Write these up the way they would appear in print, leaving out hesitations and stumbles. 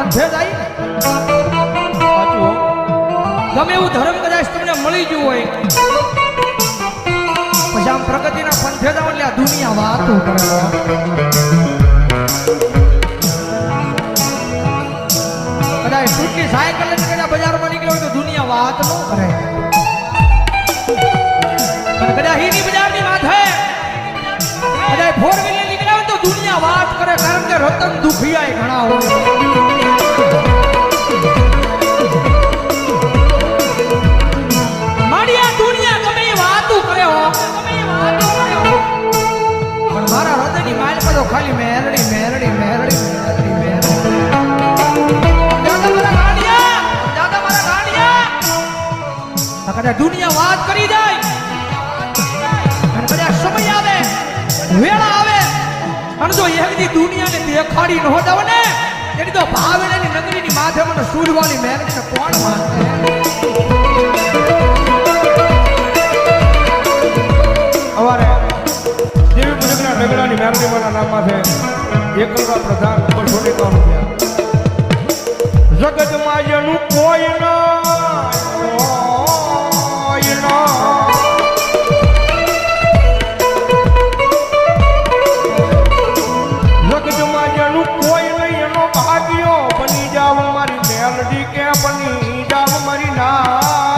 પંથે જાય ગમે એવું ધર્મ કદાચ તમને મળી ગયું હોય પછી આમ પ્રગતિના પંથે જાવ એટલે આ દુનિયા વાતો કરે કદાચ ટૂંકી સાયકલ લઈને કદાચ બજારમાં નીકળ્યો હોય તો દુનિયા વાત ન કરે પણ કદાચ હીની બજારની માથે કદાચ ફોર વ્હીલર નીકળ્યા હોય તો દુનિયા વાત કરે કારણ કે રતન દુખિયા ઘણા હોય મારી દુનિયા ગમે એ વાતો કરે હો પણ મારા હૃદયની માલ પર તો ખાલી મેરડી મેરડી મેરડી મેરડી મેરડી દાદા મારા ગાંડિયા કદાચ દુનિયા વાત કરી જાય અને કદાચ સમય આવે વેળા આવે અને જો એકદી દુનિયાને દેખાડી ન હોતા ને એની તો ભાવેલાની નગરીની માથે મને સૂરવાળી મેરડીને કોણ માનશે અમારે દેવી પૂજકના નગરાની મેરડીમાના નામમાં છે એકલવા પ્રધાન ઉપર છોટીકાનું જગતમાં જેનું કોઈ જગતમાં જેનું કોઈ નહીં એનો ભાગ્યો બની જાવ મારી મેલડી કે બની જાવ મારી ના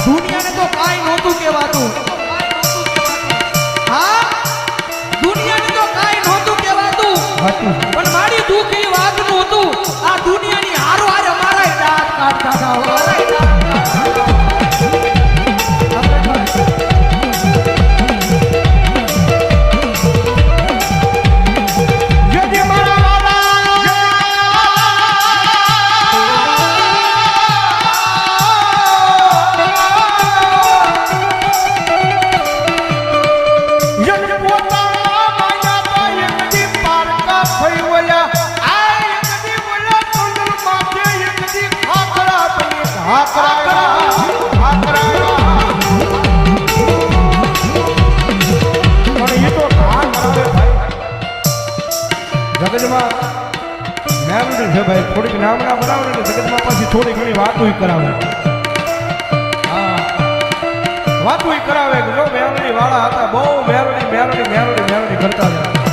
દુનિયાને તો કાઈ નહોતું કહેવાતું હા દુનિયાને તો કાઈ નહોતું કહેવાતું પણ મારી દુઃખી વાતનું હતું આ દુનિયાની હારો હારે મારા દાંત કાઢતા હતા જગતમાં મેરડી છે ભાઈ થોડીક નામના બનાવે ને જગતમાં પાછી થોડી ઘણી વાતો કરાવે હા વાતો કરાવે કે જો મેરડી વાળા હતા બહુ મેરડી મેરડી મેરડી મેરડી કરતા હતા